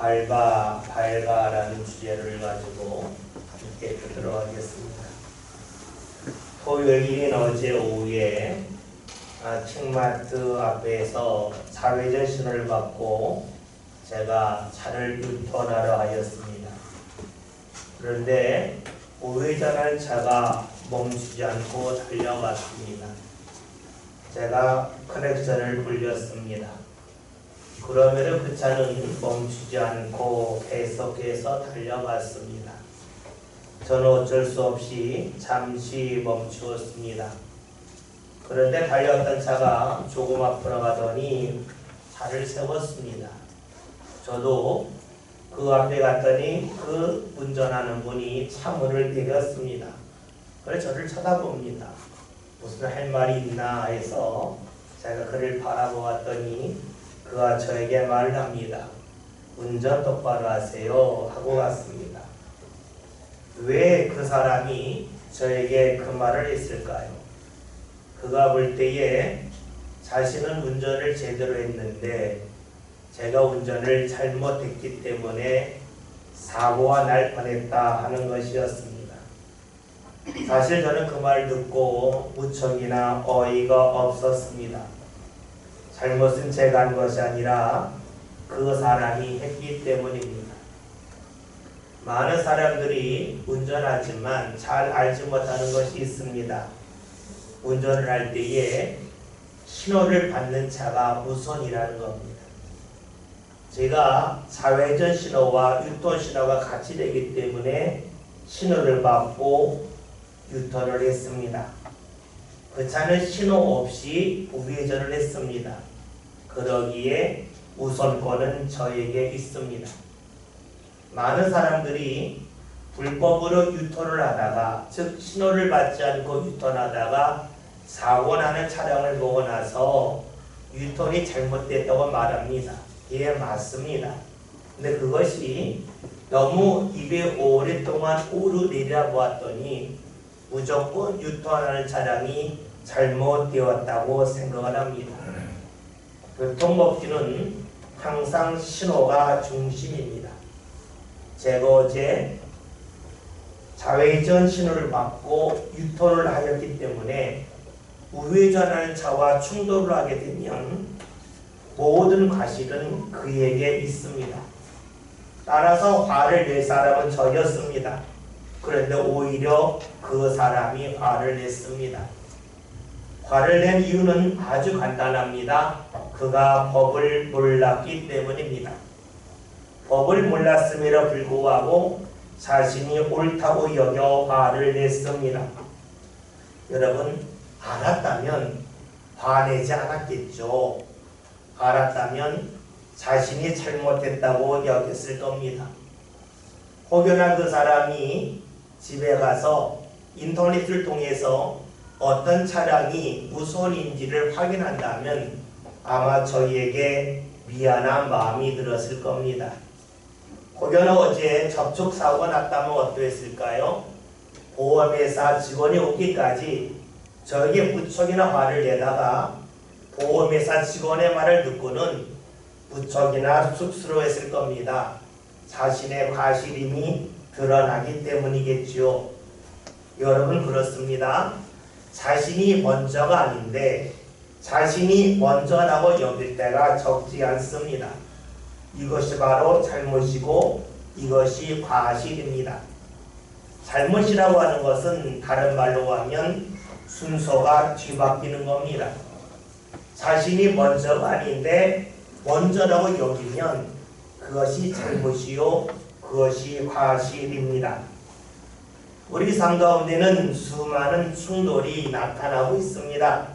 밝아라는 주제를 가지고 함께 듣도록 하겠습니다. 토요일인 어제 오후에 킹마트 앞에서 사회적 신호를 받고 제가 차를 유턴하러 하였습니다. 그런데 우회전할 차가 멈추지 않고 달려갔습니다. 제가 클렉션을 불렸습니다. 그러면 그 차는 멈추지 않고 계속해서 달려갔습니다. 저는 어쩔 수 없이 잠시 멈추었습니다. 그런데 달려왔던 차가 조금 앞으로 가더니 차를 세웠습니다. 저도 그 앞에 갔더니 그 운전하는 분이 차 문을 내렸습니다. 그래서 저를 쳐다봅니다. 무슨 할 말이 있나 해서 제가 그를 바라보았더니 그가 저에게 말을 합니다. 운전 똑바로 하세요 하고 갔습니다. 왜 그 사람이 저에게 그 말을 했을까요? 그가 볼 때에 자신은 운전을 제대로 했는데 제가 운전을 잘못했기 때문에 사고가 날 뻔했다 하는 것이었습니다. 사실 저는 그 말 듣고 무척이나 어이가 없었습니다. 잘못은 제가 한 것이 아니라 그 사람이 했기 때문입니다. 많은 사람들이 운전하지만 잘 알지 못하는 것이 있습니다. 운전을 할 때에 신호를 받는 차가 우선이라는 겁니다. 제가 좌회전 신호와 유턴 신호가 같이 되기 때문에 신호를 받고 유턴을 했습니다. 그 차는 신호 없이 우회전을 했습니다. 그러기에 우선권은 저에게 있습니다. 많은 사람들이 불법으로 유턴을 하다가, 즉 신호를 받지 않고 유턴하다가 사고 나는 차량을 보고 나서 유턴이 잘못됐다고 말합니다. 예, 맞습니다. 근데 그것이 너무 입에 오랫동안 오르내려 보았더니 무조건 유턴하는 차량이 잘못되었다고 생각을 합니다. 교통법규는 항상 신호가 중심입니다. 제가 어제 좌회전 신호를 받고 유턴을 하였기 때문에 우회전하는 차와 충돌을 하게 되면 모든 과실은 그에게 있습니다. 따라서 화를 낼 사람은 저였습니다. 그런데 오히려 그 사람이 화를 냈습니다. 화를 낸 이유는 아주 간단합니다. 그가 법을 몰랐기 때문입니다. 법을 몰랐음에도 불구하고 자신이 옳다고 여겨 화를 냈습니다. 여러분, 알았다면 화내지 않았겠죠. 알았다면 자신이 잘못했다고 여겼을 겁니다. 혹여나 그 사람이 집에 가서 인터넷을 통해서 어떤 차량이 우선인지를 확인한다면 아마 저희에게 미안한 마음이 들었을 겁니다. 혹여나 어제 접촉사고가 났다면 어떠했을까요? 보험회사 직원이 오기까지 저에게 무척이나 화를 내다가 보험회사 직원의 말을 듣고는 무척이나 쑥스러워했을 겁니다. 자신의 과실임이 드러나기 때문이겠지요. 여러분, 그렇습니다. 자신이 먼저가 아닌데 자신이 먼저라고 여길 때가 적지 않습니다. 이것이 바로 잘못이고 이것이 과실입니다. 잘못이라고 하는 것은 다른 말로 하면 순서가 뒤바뀌는 겁니다. 자신이 먼저가 아닌데 먼저라고 여기면 그것이 잘못이요, 그것이 과실입니다. 우리 삶 가운데는 수많은 충돌이 나타나고 있습니다.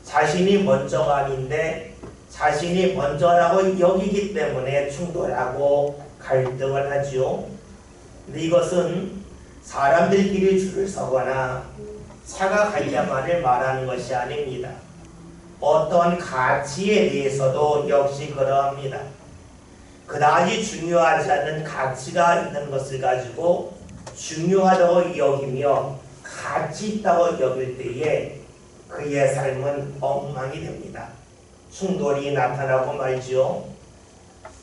자신이 먼저가 아닌데 자신이 먼저라고 여기기 때문에 충돌하고 갈등을 하지요. 근데 이것은 사람들끼리 줄을 서거나 차가 가야만을 말하는 것이 아닙니다. 어떤 가치에 대해서도 역시 그러합니다. 그다지 중요하지 않는 가치가 있는 것을 가지고 중요하다고 여기며 가치 있다고 여길 때에 그의 삶은 엉망이 됩니다. 충돌이 나타나고 말지요.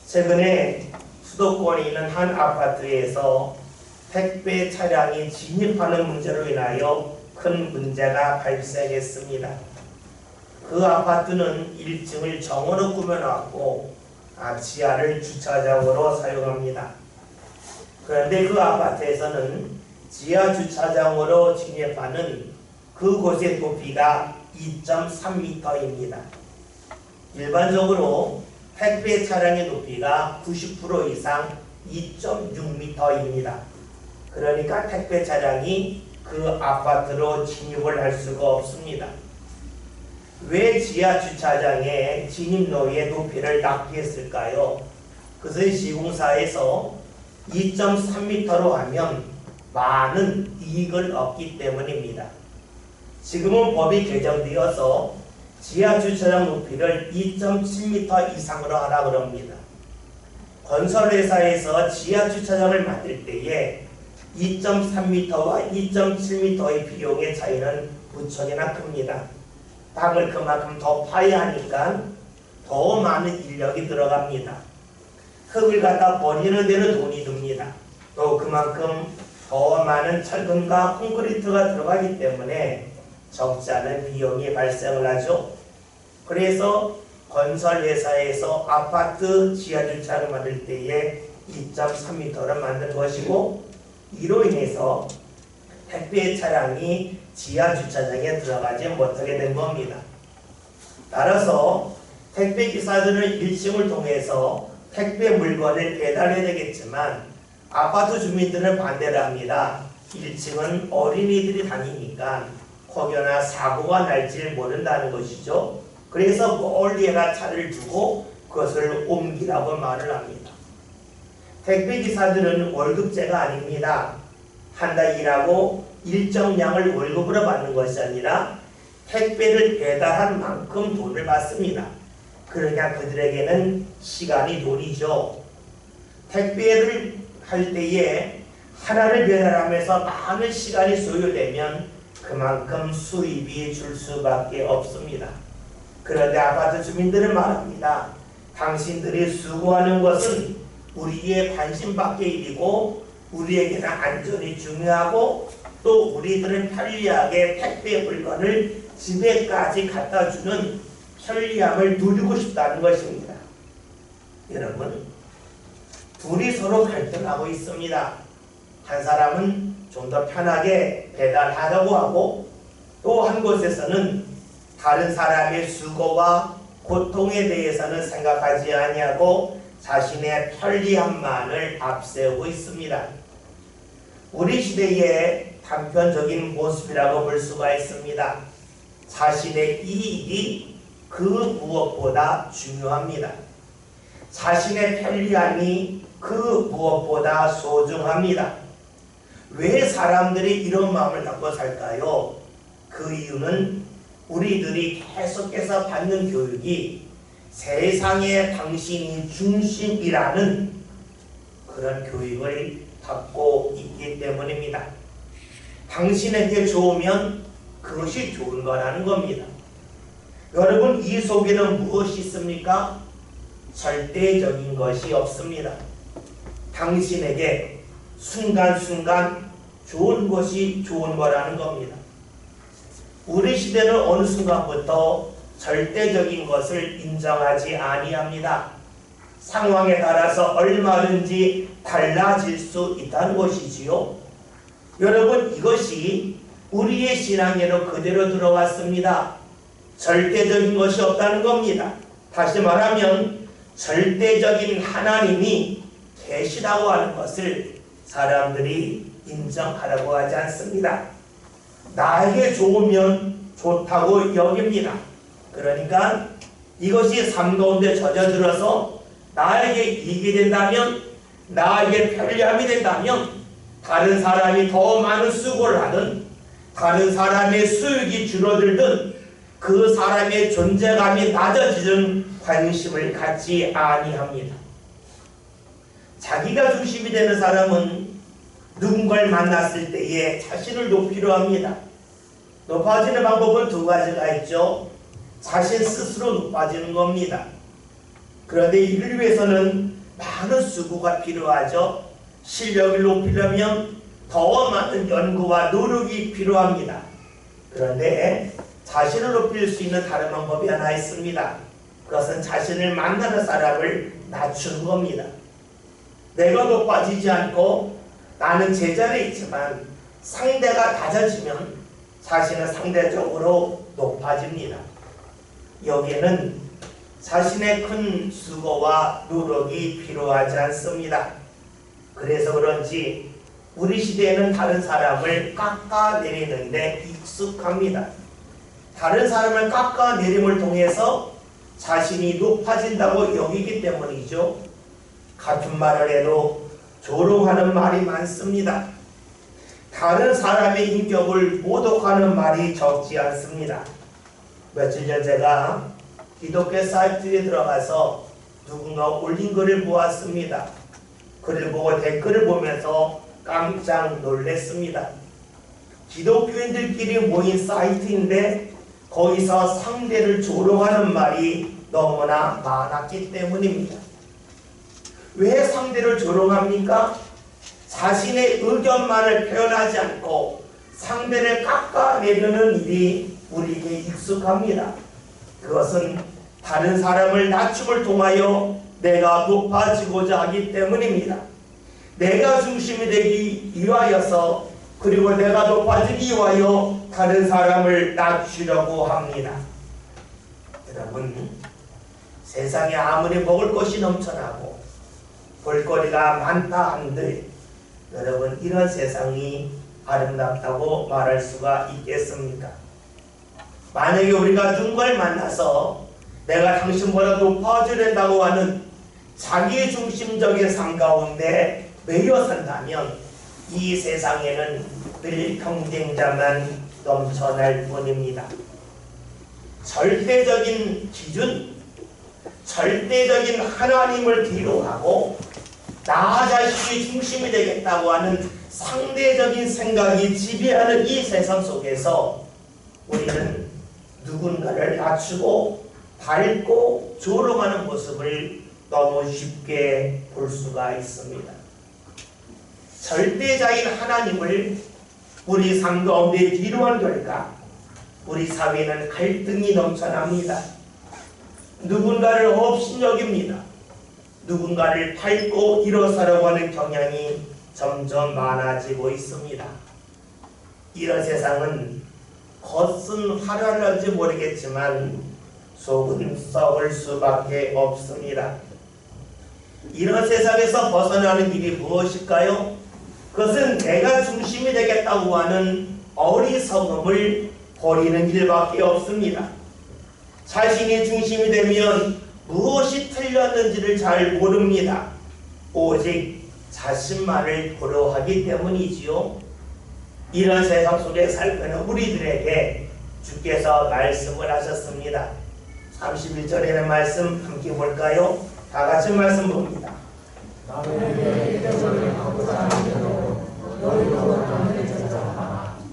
최근에 수도권에 있는 한 아파트에서 택배 차량이 진입하는 문제로 인하여 큰 문제가 발생했습니다. 그 아파트는 1층을 정원으로 꾸며놨고 지하를 주차장으로 사용합니다. 그런데 그 아파트에서는 지하 주차장으로 진입하는 그곳의 높이가 2.3m입니다. 일반적으로 택배 차량의 높이가 90% 이상 2.6m입니다. 그러니까 택배 차량이 그 아파트로 진입을 할 수가 없습니다. 왜 지하 주차장의 진입로의 높이를 낮게 했을까요? 그것은 시공사에서 2.3m로 하면 많은 이익을 얻기 때문입니다. 지금은 법이 개정되어서 지하 주차장 높이를 2.7m 이상으로 하라 그럽니다. 건설회사에서 지하 주차장을 만들 때에 2.3m와 2.7m의 비용의 차이는 무척이나 큽니다. 땅을 그만큼 더 파야 하니까 더 많은 인력이 들어갑니다. 흙을 갖다 버리는 데는 돈이 듭니다. 또 그만큼 더 많은 철근과 콘크리트가 들어가기 때문에 적지 않은 비용이 발생을 하죠. 그래서 건설회사에서 아파트 지하주차를 만들 때에 2.3m를 만든 것이고, 이로 인해서 택배 차량이 지하주차장에 들어가지 못하게 된 겁니다. 따라서 택배 기사들은 1층을 통해서 택배 물건을 배달해야 되겠지만 아파트 주민들은 반대를 합니다. 1층은 어린이들이 다니니까 혹여나 사고가 날지 모른다는 것이죠. 그래서 멀리에다 차를 두고 그것을 옮기라고 말을 합니다. 택배기사들은 월급제가 아닙니다. 한 달 일하고 일정량을 월급으로 받는 것이 아니라 택배를 배달한 만큼 돈을 받습니다. 그러니까 그들에게는 시간이 돈이죠. 택배를 할 때에 하나를 배달하면서 많은 시간이 소요되면 그만큼 수입이 줄 수밖에 없습니다. 그런데 아파트 주민들은 말합니다. 당신들이 수고하는 것은 우리의 관심 밖의 일이고 우리에게는 안전이 중요하고 또 우리들은 편리하게 택배 물건을 집에까지 갖다주는 편리함을 누리고 싶다는 것입니다. 여러분, 둘이 서로 갈등하고 있습니다. 한 사람은 좀 더 편하게 배달하려고 하고 또 한 곳에서는 다른 사람의 수고와 고통에 대해서는 생각하지 아니하고 자신의 편리함만을 앞세우고 있습니다. 우리 시대의 단편적인 모습이라고 볼 수가 있습니다. 자신의 이익이 그 무엇보다 중요합니다. 자신의 편리함이 그 무엇보다 소중합니다. 왜 사람들이 이런 마음을 갖고 살까요? 그 이유는 우리들이 계속해서 받는 교육이 세상에 당신이 중심이라는 그런 교육을 받고 있기 때문입니다. 당신에게 좋으면 그것이 좋은 거라는 겁니다. 여러분, 이 속에는 무엇이 있습니까? 절대적인 것이 없습니다. 당신에게 순간순간 좋은 것이 좋은 거라는 겁니다. 우리 시대는 어느 순간부터 절대적인 것을 인정하지 아니합니다. 상황에 따라서 얼마든지 달라질 수 있다는 것이지요. 여러분, 이것이 우리의 신앙에도 그대로 들어왔습니다. 절대적인 것이 없다는 겁니다. 다시 말하면 절대적인 하나님이 계시다고 하는 것을 사람들이 인정하라고 하지 않습니다. 나에게 좋으면 좋다고 여깁니다. 그러니까 이것이 삶 가운데 젖어들어서 나에게 이익이 된다면, 나에게 편리함이 된다면 다른 사람이 더 많은 수고를 하든 다른 사람의 수익이 줄어들든 그 사람의 존재감이 낮아지는 관심을 갖지 아니합니다. 자기가 중심이 되는 사람은 누군가를 만났을 때에 자신을 높이려 합니다. 높아지는 방법은 두 가지가 있죠. 자신 스스로 높아지는 겁니다. 그런데 이를 위해서는 많은 수고가 필요하죠. 실력을 높이려면 더 많은 연구와 노력이 필요합니다. 그런데 자신을 높일 수 있는 다른 방법이 하나 있습니다. 그것은 자신을 만나는 사람을 낮추는 겁니다. 내가 높아지지 않고 나는 제자리에 있지만 상대가 낮아지면 자신은 상대적으로 높아집니다. 여기에는 자신의 큰 수고와 노력이 필요하지 않습니다. 그래서 그런지 우리 시대에는 다른 사람을 깎아내리는데 익숙합니다. 다른 사람을 깎아내림을 통해서 자신이 높아진다고 여기기 때문이죠. 같은 말을 해도 조롱하는 말이 많습니다. 다른 사람의 인격을 모독하는 말이 적지 않습니다. 며칠 전 제가 기독교 사이트에 들어가서 누군가 올린 글을 보았습니다. 글을 보고 댓글을 보면서 깜짝 놀랐습니다. 기독교인들끼리 모인 사이트인데 거기서 상대를 조롱하는 말이 너무나 많았기 때문입니다. 왜 상대를 조롱합니까? 자신의 의견만을 표현하지 않고 상대를 깎아내리는 일이 우리에게 익숙합니다. 그것은 다른 사람을 낮춤을 통하여 내가 높아지고자 하기 때문입니다. 내가 중심이 되기 위하여서 그리고 내가 높아지기 위하여 다른 사람을 낮추려고 합니다. 여러분, 세상에 아무리 먹을 것이 넘쳐나고 볼거리가 많다 한들 여러분, 이런 세상이 아름답다고 말할 수가 있겠습니까? 만약에 우리가 누군가를 만나서 내가 당신보다 높아지려고 하는 자기중심적인 삶 가운데 매여 산다면 이 세상에는 늘 경쟁자만 넘쳐날 뿐입니다. 절대적인 기준, 절대적인 하나님을 뒤로하고 나 자신이 중심이 되겠다고 하는 상대적인 생각이 지배하는 이 세상 속에서 우리는 누군가를 낮추고 밟고 조롱하는 모습을 너무 쉽게 볼 수가 있습니다. 절대자인 하나님을 우리 삶 가운데 뒤로한 결과 우리 사회는 갈등이 넘쳐납니다. 누군가를 업신여깁니다. 누군가를 밟고 일어서려고 하는 경향이 점점 많아지고 있습니다. 이런 세상은 겉은 화려할지 모르겠지만 속은 썩을 수밖에 없습니다. 이런 세상에서 벗어나는 일이 무엇일까요? 그것은 내가 중심이 되겠다고 하는 어리석음을 버리는 일밖에 없습니다. 자신이 중심이 되면 무엇이 틀렸는지를 잘 모릅니다. 오직 자신만을 보려 하기 때문이지요. 이런 세상 속에 살고 우리들에게 주께서 말씀을 하셨습니다. 31절에는 말씀 함께 볼까요? 다 같이 말씀 봅니다.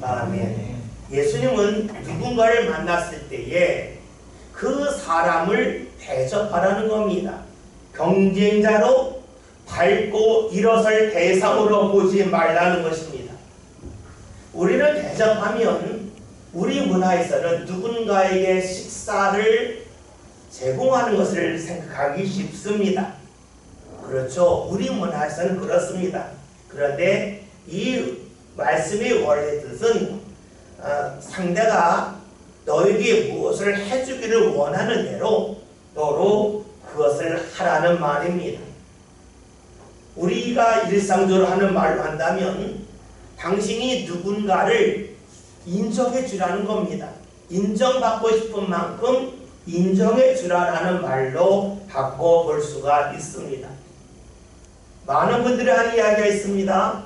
아멘. 예수님은 누군가를 만났을 때에 그 사람을 대접하라는 겁니다. 경쟁자로 밟고 일어설 대상으로 보지 말라는 것입니다. 우리를 대접하면 우리 문화에서는 누군가에게 식사를 제공하는 것을 생각하기 쉽습니다. 그렇죠. 우리 문화에서는 그렇습니다. 그런데 이 말씀의 원래 뜻은 상대가 너에게 무엇을 해주기를 원하는 대로 너로 그것을 하라는 말입니다. 우리가 일상적으로 하는 말로 한다면 당신이 누군가를 인정해 주라는 겁니다. 인정받고 싶은 만큼 인정해 주라는 말로 바꿔볼 수가 있습니다. 많은 분들이 하는 이야기가 있습니다.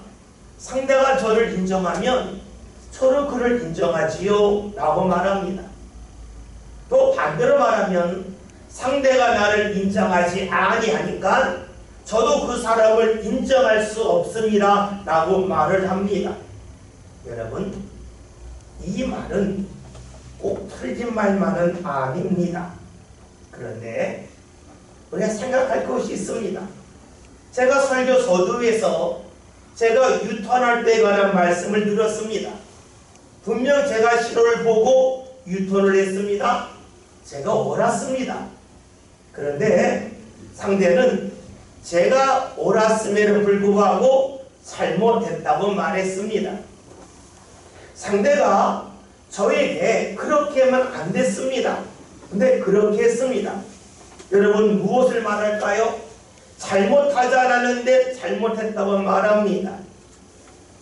상대가 저를 인정하면 저도 그를 인정하지요 라고 말합니다. 또 반대로 말하면 상대가 나를 인정하지 아니하니까 저도 그 사람을 인정할 수 없습니다 라고 말을 합니다. 여러분, 이 말은 꼭 틀린 말만은 아닙니다. 그런데 우리가 생각할 것이 있습니다. 제가 설교 서두에서 제가 유턴할 때에 관한 말씀을 들었습니다. 분명 제가 시로를 보고 유턴을 했습니다. 제가 옳았습니다. 그런데 상대는 제가 옳았음에도 불구하고 잘못했다고 말했습니다. 상대가 저에게 그렇게 하면 안 됐습니다. 근데 그렇게 했습니다. 여러분 무엇을 말할까요? 잘못하지 않았는데 잘못했다고 말합니다.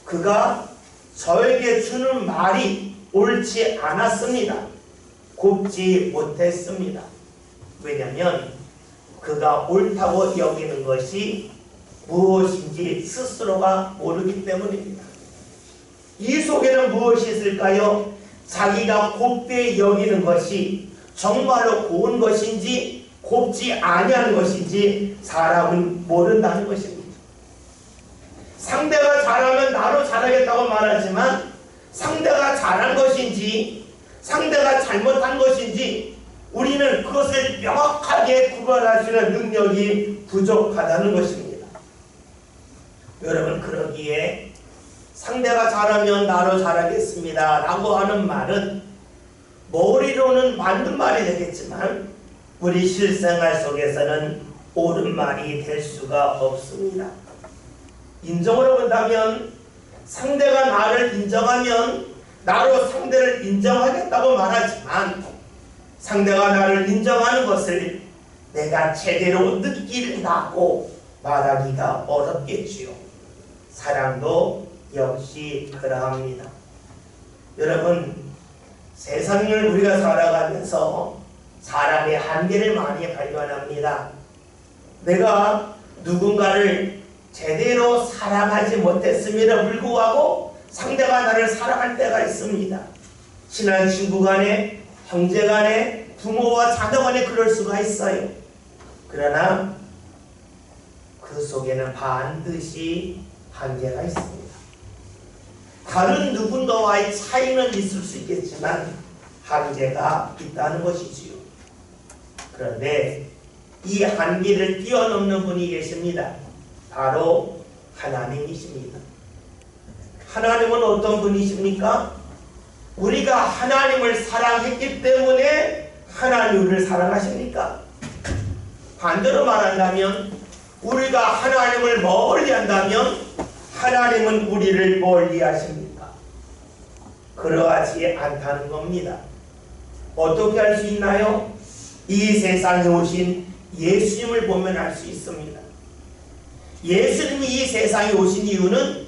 그가 저에게 주는 말이 옳지 않았습니다. 곱지 못했습니다. 왜냐하면 그가 옳다고 여기는 것이 무엇인지 스스로가 모르기 때문입니다. 이 속에는 무엇이 있을까요? 자기가 곱게 여기는 것이 정말로 고운 것인지 곱지 아니한 것인지 사람은 모른다는 것입니다. 상대가 잘하면 나도 잘하겠다고 말하지만 상대가 잘한 것인지 상대가 잘못한 것인지 우리는 그것을 명확하게 구별할 수 있는 능력이 부족하다는 것입니다. 여러분 그러기에 상대가 잘하면 나도 잘하겠습니다 라고 하는 말은 머리로는 맞는 말이 되겠지만 우리 실생활 속에서는 옳은 말이 될 수가 없습니다. 인정으로 본다면 상대가 나를 인정하면 나로 상대를 인정하겠다고 말하지만 상대가 나를 인정하는 것을 내가 제대로 느끼려고 말하기가 어렵겠지요. 사랑도 역시 그러합니다. 여러분 세상을 우리가 살아가면서 사람의 한계를 많이 발견합니다. 내가 누군가를 제대로 사랑하지 못했음에도 불구하고 상대가 나를 사랑할 때가 있습니다. 친한 친구 간에, 형제 간에, 부모와 자녀 간에 그럴 수가 있어요. 그러나 그 속에는 반드시 한계가 있습니다. 다른 누군가와의 차이는 있을 수 있겠지만 한계가 있다는 것이지요. 그런데 이 한계를 뛰어넘는 분이 계십니다. 바로 하나님이십니다. 하나님은 어떤 분이십니까? 우리가 하나님을 사랑했기 때문에 하나님을 사랑하십니까? 반대로 말한다면 우리가 하나님을 멀리한다면 하나님은 우리를 멀리하십니까? 그러하지 않다는 겁니다. 어떻게 할 수 있나요? 이 세상에 오신 예수님을 보면 알 수 있습니다. 예수님이 이 세상에 오신 이유는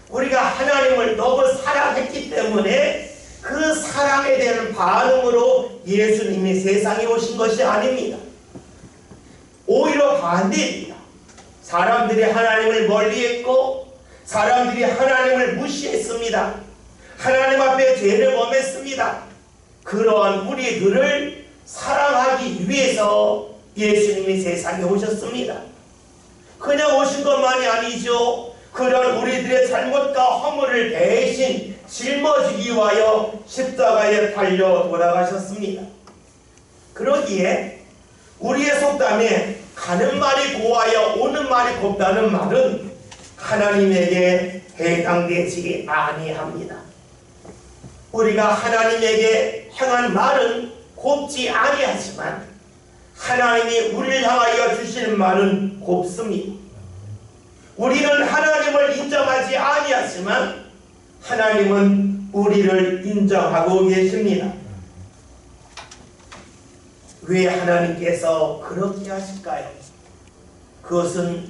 우리가 하나님을 너무 사랑했기 때문에 그 사랑에 대한 반응으로 예수님이 세상에 오신 것이 아닙니다. 오히려 반대입니다. 사람들이 하나님을 멀리했고 사람들이 하나님을 무시했습니다. 하나님 앞에 죄를 범했습니다. 그러한 우리들을 사랑하기 위해서 예수님이 세상에 오셨습니다. 그냥 오신 것만이 아니죠. 그런 우리들의 잘못과 허물을 대신 짊어지기 위하여 십자가에 달려 돌아가셨습니다. 그러기에 우리의 속담에 가는 말이 고하여 오는 말이 곱다는 말은 하나님에게 해당되지 아니합니다. 우리가 하나님에게 향한 말은 곱지 아니하지만 하나님이 우리를 향하여 주시는 말은 곱습니다. 우리는 하나님을 인정하지 아니하지만 하나님은 우리를 인정하고 계십니다. 왜 하나님께서 그렇게 하실까요? 그것은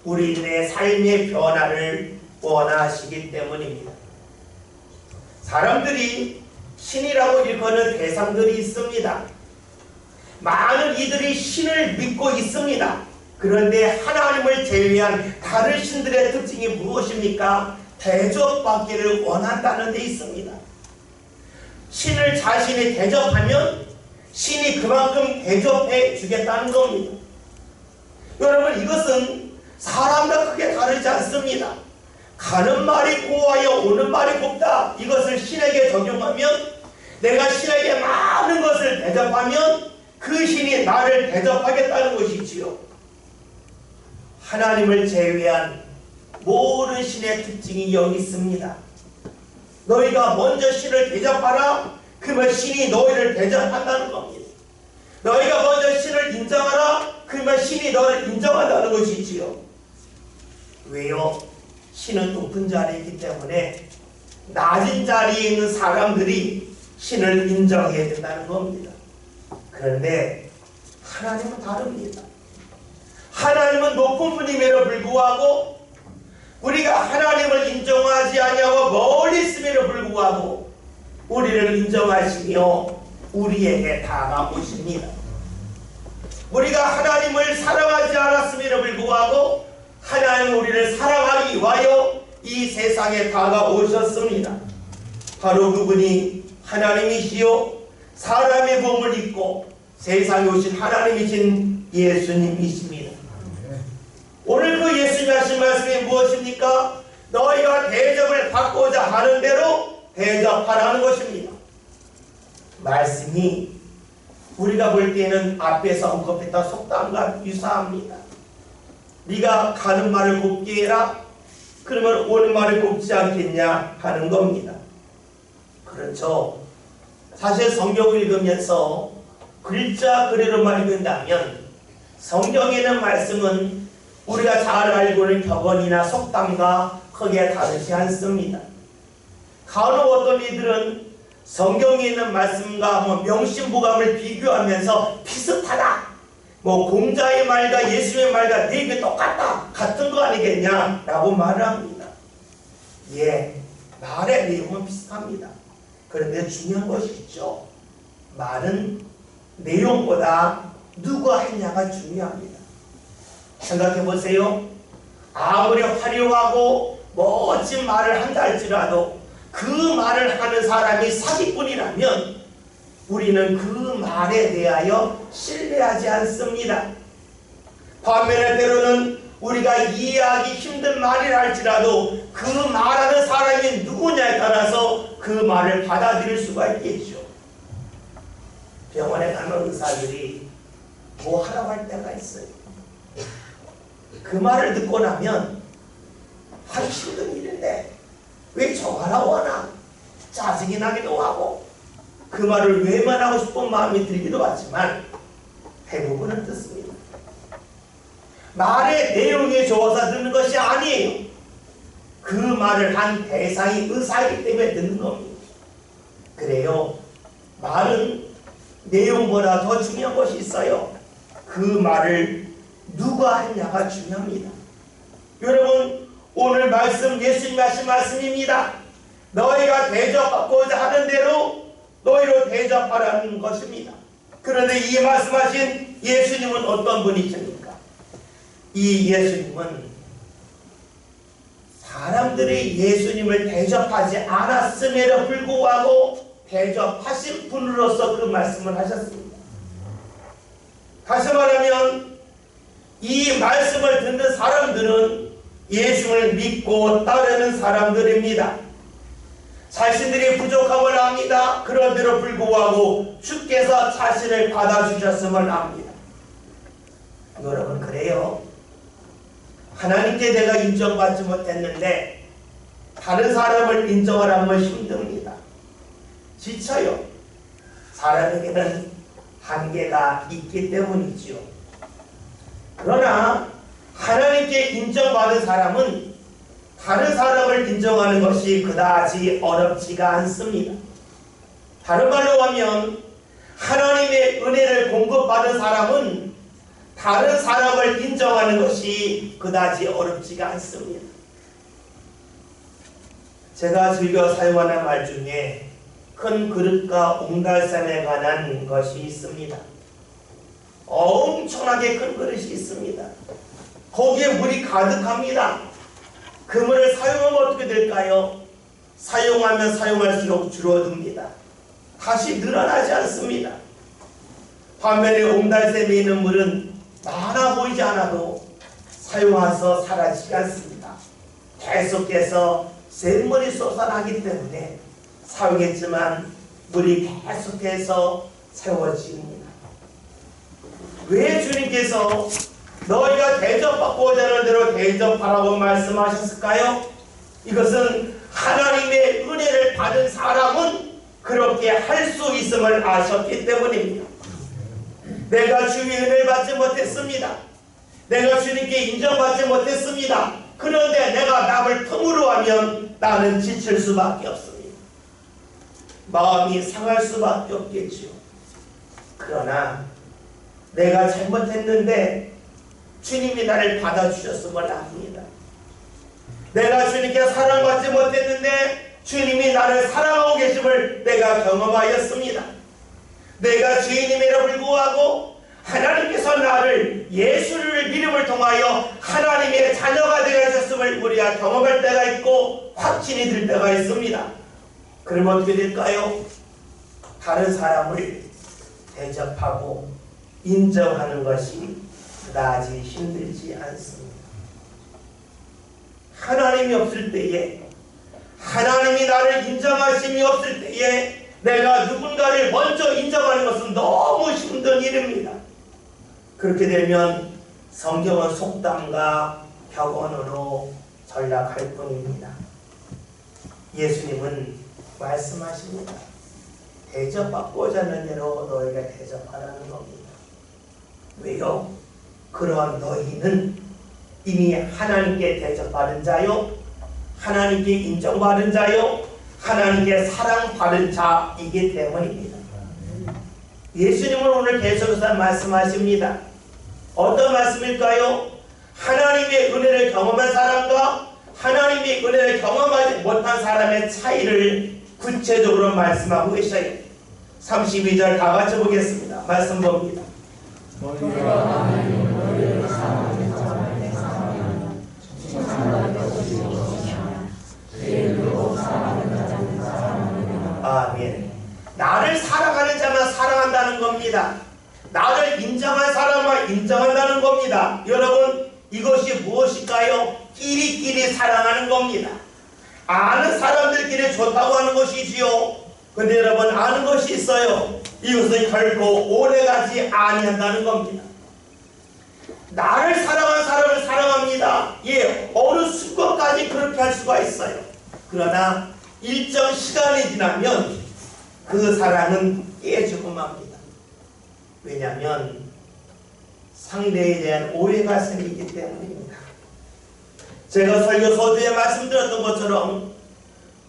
우리들의 삶의 변화를 원하시기 때문입니다. 사람들이 신이라고 일컫는 대상들이 있습니다. 많은 이들이 신을 믿고 있습니다. 그런데 하나님을 제외한 다른 신들의 특징이 무엇입니까? 대접받기를 원한다는 데 있습니다. 신을 자신이 대접하면 신이 그만큼 대접해 주겠다는 겁니다. 여러분 이것은 사람과 크게 다르지 않습니다. 가는 말이 고하여 오는 말이 곱다. 이것을 신에게 적용하면 내가 신에게 많은 것을 대접하면 그 신이 나를 대접하겠다는 것이지요. 하나님을 제외한 모든 신의 특징이 여기 있습니다. 너희가 먼저 신을 대접하라. 그러면 신이 너희를 대접한다는 겁니다. 너희가 먼저 신을 인정하라. 그러면 신이 너를 인정한다는 것이지요. 왜요? 신은 높은 자리에 있기 때문에 낮은 자리에 있는 사람들이 신을 인정해야 된다는 겁니다. 그런데 하나님은 다릅니다. 하나님은 높은 분임에도 불구하고 우리가 하나님을 인정하지 아니하고 멀리 있음에도 불구하고 우리를 인정하시며 우리에게 다가오십니다. 우리가 하나님을 사랑하지 않았음에도 불구하고 하나님은 우리를 사랑하기 위하여 이 세상에 다가오셨습니다. 바로 그분이 하나님이시요 사람의 몸을 입고 세상에 오신 하나님이신 예수님이십니다. 오늘 그 예수님이 하신 말씀이 무엇입니까? 너희가 대접을 받고자 하는 대로 대접하라는 것입니다. 말씀이 우리가 볼 때는 앞에서 언급했던 속담과 유사합니다. 네가 가는 말을 곱게 해라. 그러면 오는 말을 곱지 않겠냐 하는 겁니다. 그렇죠. 사실 성경을 읽으면서 글자 그대로만 읽는다면 성경에 있는 말씀은 우리가 잘 알고 있는 격언이나 속담과 크게 다르지 않습니다. 간혹 어떤 이들은 성경에 있는 말씀과 명심보감을 비교하면서 비슷하다. 공자의 말과 예수의 말과 되게 똑같다. 같은 거 아니겠냐? 라고 말을 합니다. 예, 말의 내용은 비슷합니다. 그런데 중요한 것이 있죠. 말은 내용보다 누가 했냐가 중요합니다. 생각해 보세요. 아무리 화려하고 멋진 말을 한다 할지라도 그 말을 하는 사람이 사기꾼이라면 우리는 그 말에 대하여 신뢰하지 않습니다. 반면에 때로는 우리가 이해하기 힘든 말이라 할지라도 그 말하는 사람이 누구냐에 따라서 그 말을 받아들일 수가 있겠죠. 병원에 가면 의사들이 뭐 하라고 할 때가 있어요. 그 말을 듣고 나면 하기 힘든 일인데 왜 저 하라고 하나 짜증이 나기도 하고 그 말을 외면하고 싶은 마음이 들기도 하지만 대부분은 듣습니다. 말의 내용이 좋아서 듣는 것이 아니에요. 그 말을 한 대상이 의사이기 때문에 듣는 겁니다. 그래요. 말은 내용보다 더 중요한 것이 있어요. 그 말을 누가 했냐가 중요합니다. 여러분, 오늘 말씀 예수님이 하신 말씀입니다. 너희가 대접받고자 하는 대로 너희로 대접하라는 것입니다. 그런데 이 말씀하신 예수님은 어떤 분이십니까? 이 예수님은 사람들이 예수님을 대접하지 않았음에도 불구하고 대접하신 분으로서 그 말씀을 하셨습니다. 다시 말하면 이 말씀을 듣는 사람들은 예수를 믿고 따르는 사람들입니다. 자신들이 부족함을 압니다. 그런데도 불구하고 주께서 자신을 받아주셨음을 압니다. 여러분, 그래요. 하나님께 내가 인정받지 못했는데 다른 사람을 인정하라면 힘듭니다. 지쳐요. 사람에게는 한계가 있기 때문이지요. 그러나 하나님께 인정받은 사람은 다른 사람을 인정하는 것이 그다지 어렵지가 않습니다. 다른 말로 하면 하나님의 은혜를 공급받은 사람은 다른 사람을 인정하는 것이 그다지 어렵지가 않습니다. 제가 즐겨 사용하는 말 중에 큰 그릇과 옹달샘에 관한 것이 있습니다. 엄청나게 큰 그릇이 있습니다. 거기에 물이 가득합니다. 그 물을 사용하면 어떻게 될까요? 사용하면 사용할수록 줄어듭니다. 다시 늘어나지 않습니다. 반면에 옹달샘에 있는 물은 많아 보이지 않아도 사용해서 사라지지 않습니다. 계속해서 샘물이 쏟아나기 때문에 사용했지만 물이 계속해서 채워집니다. 왜 주님께서 너희가 대접받고자 하는 대로 대접하라고 말씀하셨을까요? 이것은 하나님의 은혜를 받은 사람은 그렇게 할 수 있음을 아셨기 때문입니다. 내가 주의 은혜를 받지 못했습니다. 내가 주님께 인정받지 못했습니다. 그런데 내가 남을 틈으로 하면 나는 지칠 수밖에 없습니다. 마음이 상할 수밖에 없겠지요. 그러나 내가 잘못했는데 주님이 나를 받아주셨음을 압니다. 내가 주님께 사랑받지 못했는데 주님이 나를 사랑하고 계심을 내가 경험하였습니다. 내가 죄인임에도 불구하고 하나님께서 나를 예수를 믿음을 통하여 하나님의 자녀가 되게 하셨음을 우리가 경험할 때가 있고 확신이 들 때가 있습니다. 그러면 어떻게 될까요? 다른 사람을 대접하고 인정하는 것이 그다지 힘들지 않습니다. 하나님이 없을 때에, 하나님이 나를 인정하심이 없을 때에 내가 누군가를 먼저 인정하는 것은 너무 힘든 일입니다. 그렇게 되면 성경은 속담과 격언으로 전락할 뿐입니다. 예수님은 말씀하십니다. 대접받고자 하는 대로 너희가 대접하라는 겁니다. 왜요? 그러한 너희는 이미 하나님께 대접받은 자요, 하나님께 인정받은 자요, 하나님께 사랑받은 자이기 때문입니다. 예수님은 오늘 계속해서 말씀하십니다. 어떤 말씀일까요? 하나님의 은혜를 경험한 사람과 하나님의 은혜를 경험하지 못한 사람의 차이를 구체적으로 말씀하고 계셔요. 32절 다 같이 보겠습니다. 말씀 봅니다. 아멘. 나를 사랑하는 자만 사랑한다는 겁니다. 나를 인정한 사람만 인정한다는 겁니다. 여러분, 이것이 무엇일까요? 끼리끼리 사랑하는 겁니다. 아는 사람들끼리 좋다고 하는 것이지요. 근데 여러분, 아는 것이 있어요. 이것은 결코 오래가지 아니한다는 겁니다. 나를 사랑한 사람을 사랑합니다. 예, 어느 순간까지 그렇게 할 수가 있어요. 그러나 일정 시간이 지나면 그 사랑은 깨지고 맙니다. 왜냐하면 상대에 대한 오해가 생기기 때문입니다. 제가 설교 서두에 말씀드렸던 것처럼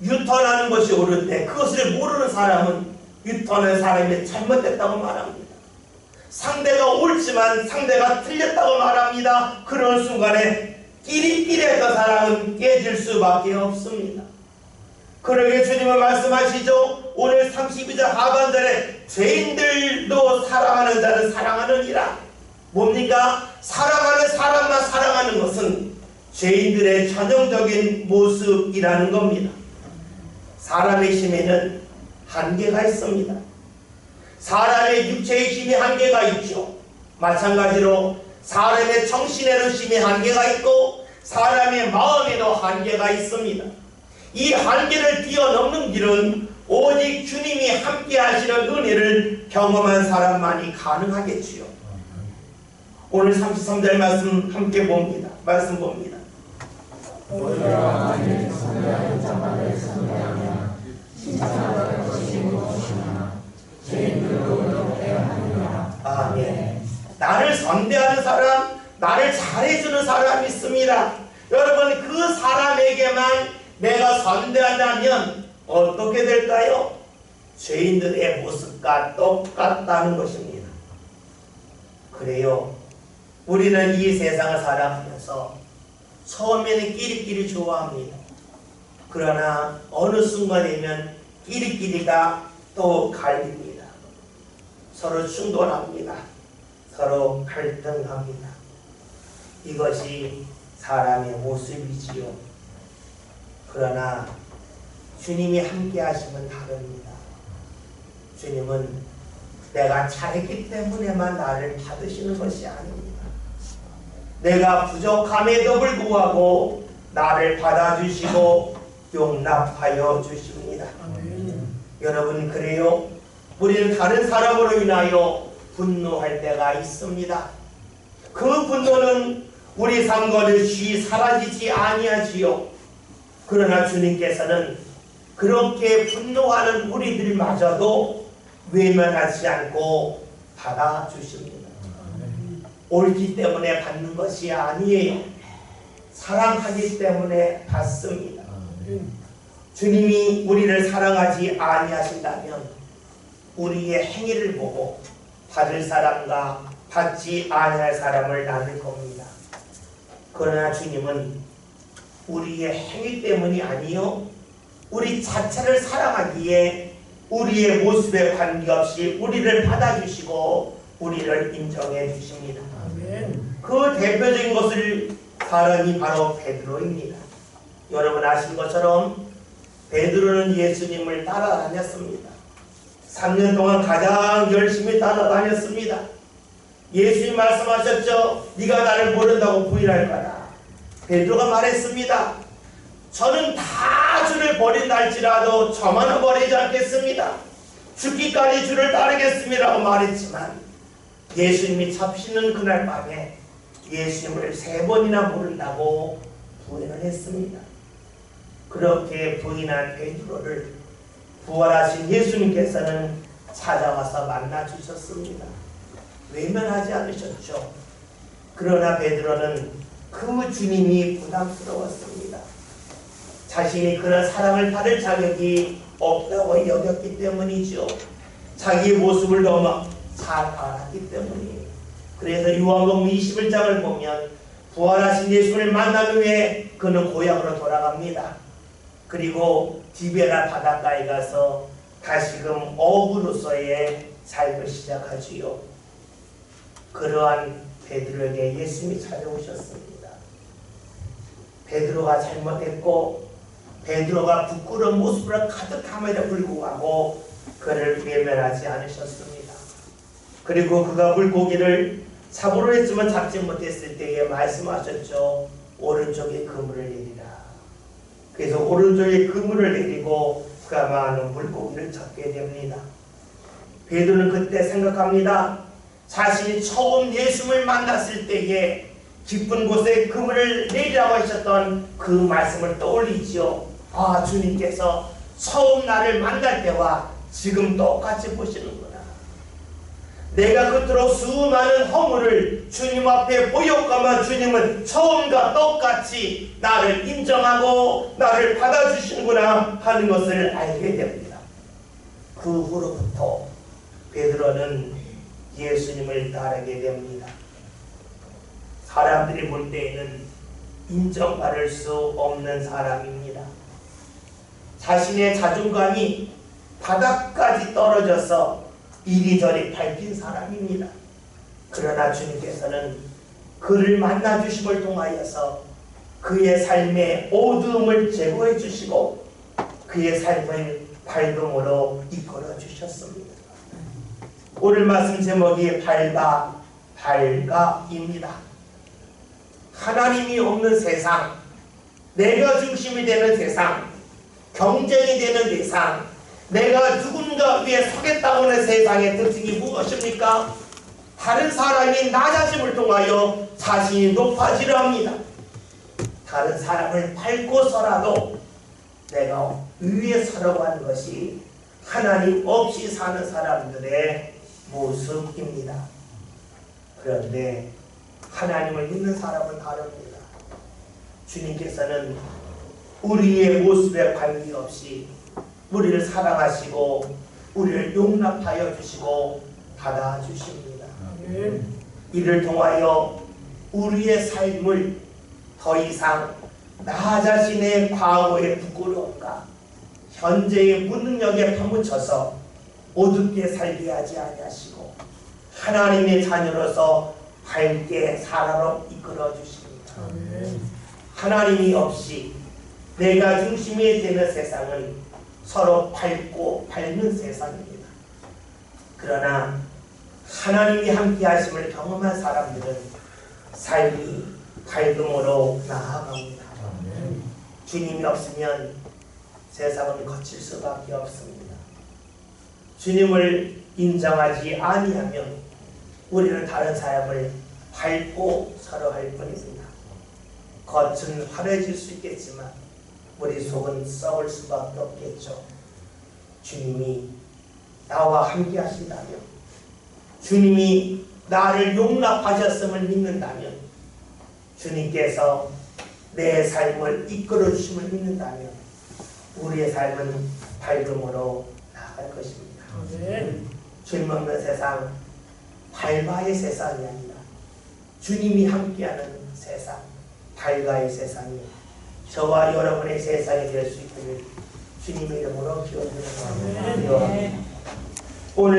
유턴하는 것이 옳은데 그것을 모르는 사람은 유턴한 사람이 잘못됐다고 말합니다. 상대가 옳지만 상대가 틀렸다고 말합니다. 그런 순간에 끼리끼리 했던 사랑은 깨질 수밖에 없습니다. 그러게 주님은 말씀하시죠. 오늘 32절 하반절에 죄인들도 사랑하는 자는 사랑하느니라. 뭡니까? 사랑하는 사람만 사랑하는 것은 죄인들의 전형적인 모습이라는 겁니다. 사람의 힘에는 한계가 있습니다. 사람의 육체의 힘이 한계가 있죠. 마찬가지로 사람의 정신에도 힘이 한계가 있고 사람의 마음에도 한계가 있습니다. 이 한계를 뛰어넘는 길은 오직 주님이 함께 하시는 은혜를 경험한 사람만이 가능하겠지요. 오늘 33절 말씀 함께 봅니다. 말씀 봅니다. 아멘. 나를 선대하는 사람, 나를 잘해주는 사람이 있습니다. 여러분, 그 사람에게만 내가 선대한다면 어떻게 될까요? 죄인들의 모습과 똑같다는 것입니다. 그래요. 우리는 이 세상을 살아가면서 처음에는 끼리끼리 좋아합니다. 그러나 어느 순간이면 끼리끼리가 또 갈립니다. 서로 충돌합니다. 서로 갈등합니다. 이것이 사람의 모습이지요. 그러나 주님이 함께 하시면 다릅니다. 주님은 내가 잘했기 때문에만 나를 받으시는 것이 아닙니다. 내가 부족함에도 불구하고 나를 받아주시고 용납하여 주십니다. 여러분, 그래요? 우리는 다른 사람으로 인하여 분노할 때가 있습니다. 그 분노는 우리 삶과 즉시 사라지지 아니하지요. 그러나 주님께서는 그렇게 분노하는 우리들마저도 외면하지 않고 받아주십니다. 옳기 때문에 받는 것이 아니에요. 사랑하기 때문에 받습니다. 주님이 우리를 사랑하지 아니하신다면 우리의 행위를 보고 받을 사람과 받지 아니할 사람을 나눌 겁니다. 그러나 주님은 우리의 행위 때문이 아니요, 우리 자체를 사랑하기에 우리의 모습에 관계없이 우리를 받아주시고 우리를 인정해 주십니다. 그 대표적인 것을 사람이 바로 베드로입니다. 여러분 아시는 것처럼 베드로는 예수님을 따라다녔습니다. 3년 동안 가장 열심히 따라다녔습니다. 예수님 말씀하셨죠. 네가 나를 모른다고 부인할 거다. 베드로가 말했습니다. 저는 다 주를 버린다 할지라도 저만은 버리지 않겠습니다. 죽기까지 주를 따르겠습니다라고 말했지만 예수님이 잡히는 그날 밤에 예수님을 3번이나 모른다고 부인을 했습니다. 그렇게 부인한 베드로를 부활하신 예수님께서는 찾아와서 만나 주셨습니다. 외면하지 않으셨죠. 그러나 베드로는 그 주님이 부담스러웠습니다. 자신이 그런 사랑을 받을 자격이 없다고 여겼기 때문이죠. 자기의 모습을 너무 잘 알았기 때문이에요. 그래서 요한복음 21장을 보면 부활하신 예수를 만난 후에 그는 고향으로 돌아갑니다. 그리고 디베라 바닷가에 가서 다시금 어부로서의 삶을 시작하지요. 그러한 베드로에게 예수님이 찾아오셨습니다. 베드로가 잘못했고 베드로가 부끄러운 모습으로 가득함에도 불구하고 그를 외면하지 않으셨습니다. 그리고 그가 물고기를 잡으려 했지만 잡지 못했을 때에 말씀하셨죠. 오른쪽에 그물을 내리라. 그래서 오른쪽에 그물을 내리고 그가 많은 물고기를 잡게 됩니다. 베드로는 그때 생각합니다. 자신이 처음 예수님을 만났을 때에 깊은 곳에 그물을 내리라고 하셨던 그 말씀을 떠올리지요. 아, 주님께서 처음 나를 만날 때와 지금 똑같이 보시는구나. 내가 그토록 수많은 허물을 주님 앞에 보였건만 주님은 처음과 똑같이 나를 인정하고 나를 받아주시는구나 하는 것을 알게 됩니다. 그 후로부터 베드로는 예수님을 따르게 됩니다. 사람들이 볼 때에는 인정받을 수 없는 사람입니다. 자신의 자존감이 바닥까지 떨어져서 이리저리 밟힌 사람입니다. 그러나 주님께서는 그를 만나주심을 통하여서 그의 삶의 어두움을 제거해 주시고 그의 삶을 밝음으로 이끌어 주셨습니다. 오늘 말씀 제목이 밝아입니다. 하나님이 없는 세상, 내가 중심이 되는 세상, 경쟁이 되는 세상, 내가 누군가 위에 서겠다고 하는 세상의 특징이 무엇입니까? 다른 사람이 낮아짐을 통하여 자신이 높아지려 합니다. 다른 사람을 밟고서라도 내가 위에 서려고 하는 것이 하나님 없이 사는 사람들의 모습입니다. 그런데 하나님을 믿는 사람은 다릅니다. 주님께서는 우리의 모습에 관계없이 우리를 사랑하시고 우리를 용납하여 주시고 받아주십니다. 이를 통하여 우리의 삶을 더 이상 나 자신의 과거의 부끄러움과 현재의 무능력에 파묻혀서 어둡게 살게 하지 아니하시고 하나님의 자녀로서 밝게 살아로 이끌어 주십니다. 하나님이 없이 내가 중심이 되는 세상은 서로 밟는 세상입니다. 그러나 하나님이 함께 하심을 경험한 사람들은 삶이 밝음으로 나아갑니다. 주님이 없으면 세상은 거칠 수밖에 없습니다. 주님을 인정하지 아니하면 우리는 다른 사람을 밝고 서러할 뿐입니다. 겉은 환해질 수 있겠지만 우리 속은 썩을 수밖에 없겠죠. 주님이 나와 함께 하신다면, 주님이 나를 용납하셨음을 믿는다면, 주님께서 내 삶을 이끌어 주심을 믿는다면 우리의 삶은 밝음으로 나아갈 것입니다. 주님 없는 세상, 발바의 세상이 아니라 주님이 함께하는 세상, 발바의 세상이 저와 여러분의 세상이 될 수 있기를 주님의 이름으로 기원드립니다. 오늘